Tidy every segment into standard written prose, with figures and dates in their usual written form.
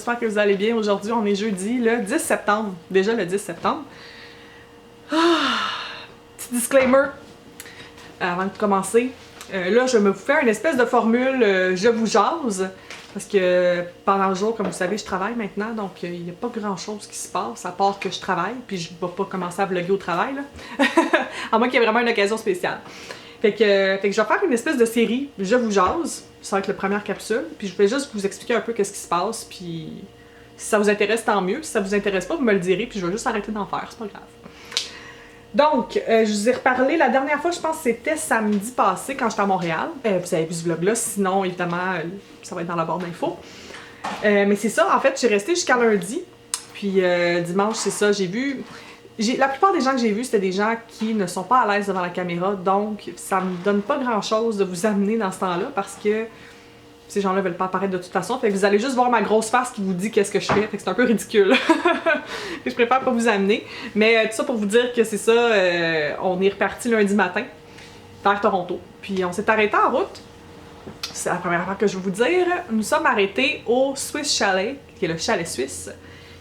j'espère que vous allez bien. Aujourd'hui, on est jeudi, le 10 septembre. Déjà le 10 septembre. Petit disclaimer avant de commencer. Là, je vais me faire une espèce de formule je vous jase. Parce que pendant le jour, comme vous savez, je travaille maintenant, donc il n'y a pas grand-chose qui se passe, à part que je travaille, puis je ne vais pas commencer à vlogger au travail, là. À moins qu'il y ait vraiment une occasion spéciale. Fait que je vais faire une espèce de série, je vous jase, ça va être la première capsule, puis je vais juste vous expliquer un peu qu'est-ce qui se passe, puis si ça vous intéresse, tant mieux, si ça vous intéresse pas, vous me le direz, puis je vais juste arrêter d'en faire, c'est pas grave. Donc, je vous ai reparlé la dernière fois, je pense que c'était samedi passé quand j'étais à Montréal. Vous avez vu ce vlog-là, sinon, évidemment, ça va être dans la barre d'infos. Mais c'est ça, en fait, je suis restée jusqu'à lundi. Puis dimanche, c'est ça, j'ai vu... La plupart des gens que j'ai vus, c'était des gens qui ne sont pas à l'aise devant la caméra, donc ça me donne pas grand-chose de vous amener dans ce temps-là parce que ces gens-là veulent pas apparaître de toute façon. Fait que vous allez juste voir ma grosse face qui vous dit qu'est-ce que je fais. Fait que c'est un peu ridicule. Je préfère pas vous amener. Mais tout ça pour vous dire que c'est ça, on est reparti lundi matin vers Toronto. Puis on s'est arrêté en route. C'est la première fois que je vais vous dire. Nous sommes arrêtés au Swiss Chalet, qui est le chalet suisse,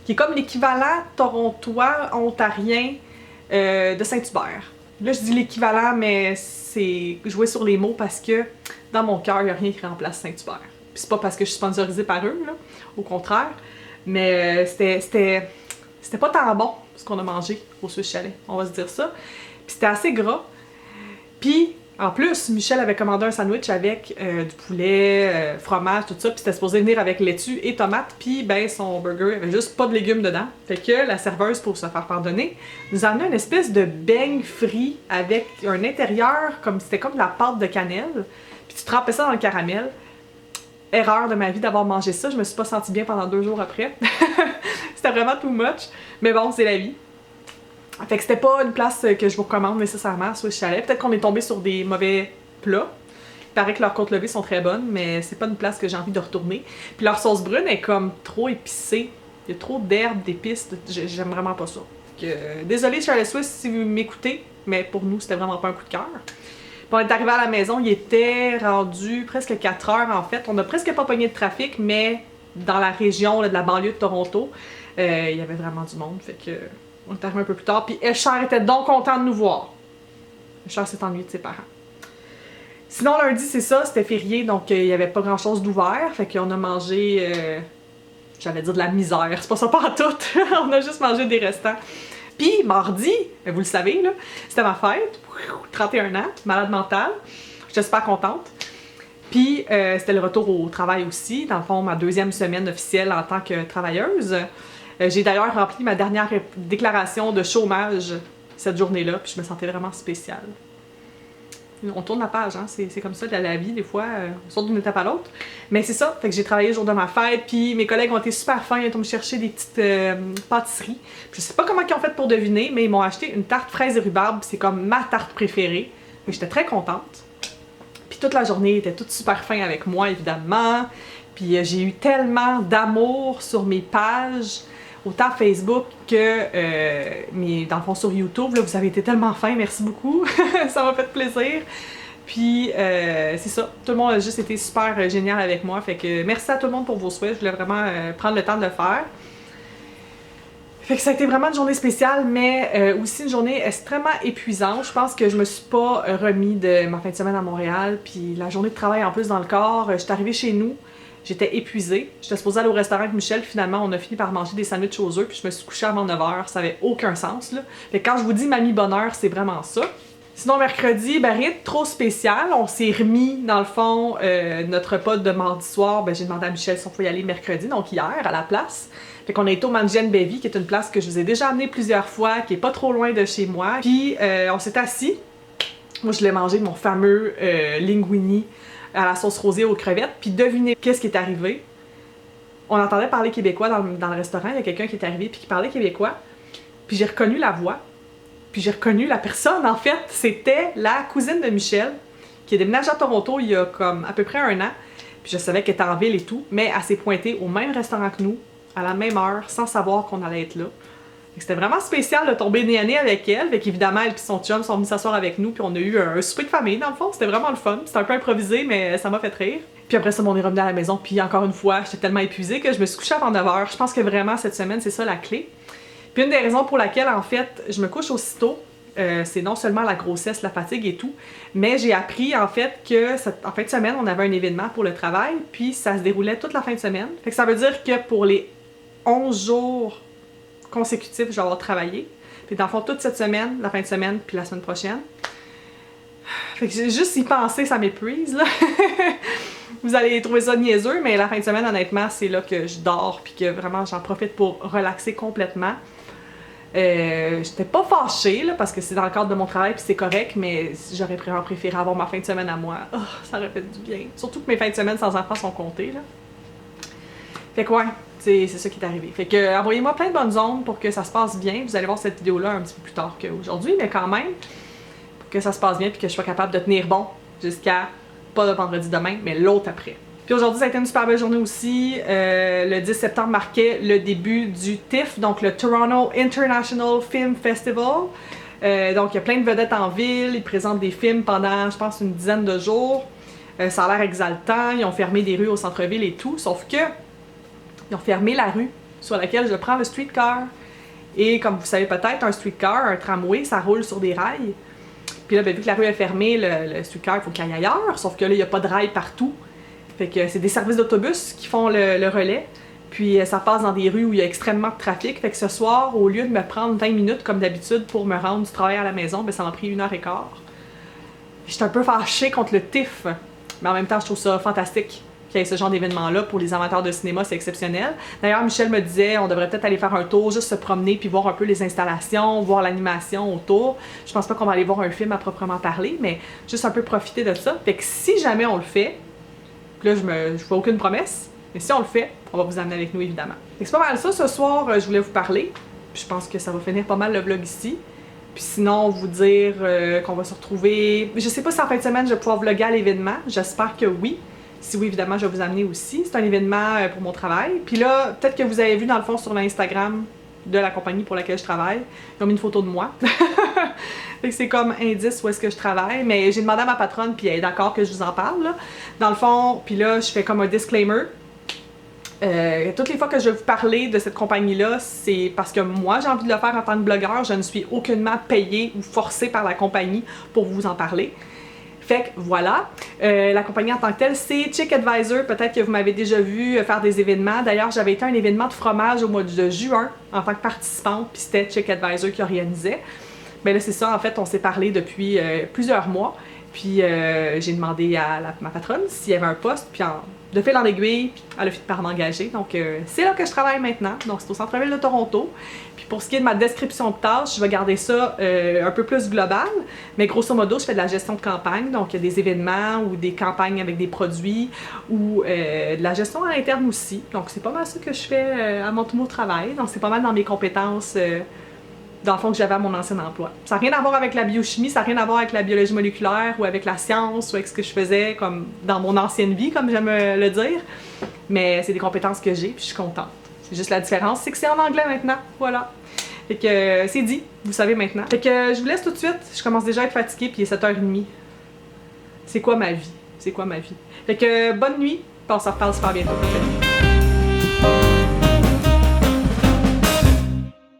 qui est comme l'équivalent torontois, ontarien de Saint-Hubert. Là, je dis l'équivalent, mais c'est jouer sur les mots parce que dans mon cœur, il n'y a rien qui remplace Saint-Hubert. Puis c'est pas parce que je suis sponsorisée par eux, là, au contraire, mais c'était pas tant bon ce qu'on a mangé au Swiss Chalet, on va se dire ça. Puis c'était assez gras. Puis en plus, Michel avait commandé un sandwich avec du poulet, fromage, tout ça, puis c'était supposé venir avec laitue et tomates, puis ben son burger avait juste pas de légumes dedans. Fait que la serveuse, pour se faire pardonner, nous a amené une espèce de beigne frit avec un intérieur comme c'était comme de la pâte de cannelle, puis tu trempais ça dans le caramel. Erreur de ma vie d'avoir mangé ça, je me suis pas sentie bien pendant 2 jours après. C'était vraiment too much, mais bon, c'est la vie. Fait que c'était pas une place que je vous recommande nécessairement, Swiss Chalet. Peut-être qu'on est tombé sur des mauvais plats. Il paraît que leurs côtes levées sont très bonnes, mais c'est pas une place que j'ai envie de retourner. Puis leur sauce brune est comme trop épicée. Il y a trop d'herbes, d'épices. J'aime vraiment pas ça. Désolée Chalet Suisse si vous m'écoutez, mais pour nous, c'était vraiment pas un coup de cœur. Puis on est arrivé à la maison, il était rendu presque 4 heures en fait. On a presque pas pogné de trafic, mais dans la région là, de la banlieue de Toronto, il y avait vraiment du monde. Fait que on est arrivé un peu plus tard, puis Escher était donc content de nous voir. Escher s'est ennuyé de ses parents. Sinon, lundi, c'est ça, c'était férié, donc il n'y avait pas grand-chose d'ouvert, fait qu'on a mangé, j'allais dire de la misère, c'est pas ça pas en tout, on a juste mangé des restants. Puis, mardi, vous le savez, là, c'était ma fête, 31 ans, malade mentale, j'étais super contente. Puis, c'était le retour au travail aussi, dans le fond, ma 2e semaine officielle en tant que travailleuse. J'ai d'ailleurs rempli ma dernière déclaration de chômage cette journée-là, puis je me sentais vraiment spéciale. On tourne la page, hein? C'est comme ça de la vie, des fois, on saute d'une étape à l'autre. Mais c'est ça, fait que j'ai travaillé le jour de ma fête, puis mes collègues ont été super fins, ils ont me chercher des petites pâtisseries. Puis je sais pas comment ils ont fait pour deviner, mais ils m'ont acheté une tarte fraise et rhubarbe, c'est comme ma tarte préférée. J'étais très contente. Puis toute la journée, ils étaient tous super fins avec moi, évidemment. Puis j'ai eu tellement d'amour sur mes pages, autant Facebook que dans le fond sur YouTube, là, vous avez été tellement fins, merci beaucoup, ça m'a fait plaisir. Puis c'est ça, tout le monde a juste été super génial avec moi, fait que merci à tout le monde pour vos souhaits, je voulais vraiment prendre le temps de le faire. Fait que ça a été vraiment une journée spéciale, mais aussi une journée extrêmement épuisante. Je pense que je me suis pas remis de ma fin de semaine à Montréal, puis la journée de travail en plus dans le corps, je suis arrivée chez nous. J'étais épuisée. J'étais supposée aller au restaurant avec Michel, puis finalement, on a fini par manger des sandwichs aux œufs, puis je me suis couchée avant 9 h. Ça avait aucun sens, là. Fait que quand je vous dis mamie bonheur, c'est vraiment ça. Sinon, mercredi, ben rien de trop spécial. On s'est remis, dans le fond, notre repas de mardi soir. Ben, j'ai demandé à Michel si on pouvait y aller mercredi, donc hier, à la place. Fait qu'on a été au Manjian Bevy, qui est une place que je vous ai déjà amenée plusieurs fois, qui est pas trop loin de chez moi. Puis, on s'est assis. Moi, je l'ai mangé, mon fameux linguini à la sauce rosée aux crevettes, puis devinez qu'est-ce qui est arrivé. On entendait parler québécois dans le restaurant, il y a quelqu'un qui est arrivé puis qui parlait québécois, puis j'ai reconnu la voix, puis j'ai reconnu la personne, en fait, c'était la cousine de Michel, qui est déménagée à Toronto il y a comme à peu près 1 an, puis je savais qu'elle était en ville et tout, mais elle s'est pointée au même restaurant que nous, à la même heure, sans savoir qu'on allait être là. C'était vraiment spécial de tomber nez à nez avec elle. Fait qu'évidemment, elle et son chum sont venus s'asseoir avec nous, puis on a eu un souper de famille dans le fond. C'était vraiment le fun. C'était un peu improvisé, mais ça m'a fait rire. Puis après ça, on est revenu à la maison, puis encore une fois, j'étais tellement épuisée que je me suis couchée avant 9h. Je pense que vraiment cette semaine, c'est ça la clé. Puis une des raisons pour laquelle, en fait, je me couche aussitôt, c'est non seulement la grossesse, la fatigue et tout, mais j'ai appris en fait que en fin de semaine, on avait un événement pour le travail, puis ça se déroulait toute la fin de semaine. Fait que ça veut dire que pour les 11 jours consécutifs, je vais avoir travaillé. Puis dans le fond, toute cette semaine, la fin de semaine, puis la semaine prochaine. Fait que juste y penser, ça m'épuise, là. Vous allez trouver ça niaiseux, mais la fin de semaine, honnêtement, c'est là que je dors, puis que vraiment j'en profite pour relaxer complètement. J'étais pas fâchée, là, parce que c'est dans le cadre de mon travail puis c'est correct, mais j'aurais vraiment préféré avoir ma fin de semaine à moi. Oh, ça aurait fait du bien. Surtout que mes fins de semaine sans enfants sont comptées, là. Fait que ouais, c'est ça qui est arrivé. Fait que envoyez-moi plein de bonnes ondes pour que ça se passe bien. Vous allez voir cette vidéo-là un petit peu plus tard qu'aujourd'hui, mais quand même, pour que ça se passe bien puis que je sois capable de tenir bon jusqu'à, pas le vendredi demain, mais l'autre après. Puis aujourd'hui, ça a été une super belle journée aussi. Le 10 septembre marquait le début du TIFF, donc le Toronto International Film Festival. Donc il y a plein de vedettes en ville, ils présentent des films pendant, je pense, une dizaine de jours. Ça a l'air exaltant, ils ont fermé des rues au centre-ville et tout, sauf que ils ont fermé la rue sur laquelle je prends le streetcar. Et comme vous savez peut-être, un streetcar, un tramway, ça roule sur des rails. Puis là, ben, vu que la rue est fermée, le streetcar, il faut qu'il aille ailleurs, sauf que là, il n'y a pas de rails partout. Fait que c'est des services d'autobus qui font le relais. Puis ça passe dans des rues où il y a extrêmement de trafic. Fait que ce soir, au lieu de me prendre 20 minutes comme d'habitude pour me rendre du travail à la maison, ben ça m'a pris 1h15. J'étais un peu fâchée contre le TIFF. Mais en même temps, je trouve ça fantastique qu'il y ait ce genre d'événement-là. Pour les amateurs de cinéma, c'est exceptionnel. D'ailleurs, Michel me disait, on devrait peut-être aller faire un tour, juste se promener puis voir un peu les installations, voir l'animation autour. Je pense pas qu'on va aller voir un film à proprement parler, mais juste un peu profiter de ça. Fait que si jamais on le fait, là, je fais aucune promesse, mais si on le fait, on va vous amener avec nous, évidemment. C'est pas mal ça, ce soir, je voulais vous parler. Puis je pense que ça va finir pas mal le vlog ici. Puis sinon, vous dire qu'on va se retrouver... Je sais pas si en fin de semaine, je vais pouvoir vlogger à l'événement. J'espère que oui. Si oui, évidemment, je vais vous amener aussi. C'est un événement pour mon travail. Puis là, peut-être que vous avez vu dans le fond sur l'Instagram de la compagnie pour laquelle je travaille, ils ont mis une photo de moi. Fait que c'est comme indice où est-ce que je travaille, mais j'ai demandé à ma patronne, puis elle est d'accord que je vous en parle, là. Dans le fond, puis là, je fais comme un disclaimer. Toutes les fois que je vais vous parler de cette compagnie-là, c'est parce que moi, j'ai envie de le faire en tant que blogueur. Je ne suis aucunement payée ou forcée par la compagnie pour vous en parler. Fait que voilà, la compagnie en tant que telle, c'est Chick Advisor. Peut-être que vous m'avez déjà vu faire des événements. D'ailleurs, j'avais été à un événement de fromage au mois de juin en tant que participante, puis c'était Chick Advisor qui organisait. Mais là, c'est ça, en fait, on s'est parlé depuis plusieurs mois. Puis j'ai demandé à ma patronne s'il y avait un poste, puis de fil en aiguille, elle a fini par m'engager. Donc c'est là que je travaille maintenant, donc c'est au centre-ville de Toronto. Puis pour ce qui est de ma description de tâches, je vais garder ça un peu plus global, mais grosso modo, je fais de la gestion de campagne, donc il y a des événements ou des campagnes avec des produits ou de la gestion à l'interne aussi. Donc c'est pas mal ça que je fais à mon travail, donc c'est pas mal dans mes compétences dans le fond que j'avais à mon ancien emploi. Ça n'a rien à voir avec la biochimie, ça n'a rien à voir avec la biologie moléculaire ou avec la science ou avec ce que je faisais comme dans mon ancienne vie, comme j'aime le dire. Mais c'est des compétences que j'ai, puis je suis contente. C'est juste la différence, c'est que c'est en anglais maintenant, voilà. Fait que c'est dit, vous savez maintenant. Fait que je vous laisse tout de suite, je commence déjà à être fatiguée, puis il est 7h30. C'est quoi ma vie? C'est quoi ma vie? Fait que bonne nuit, puis on se reparle super bientôt.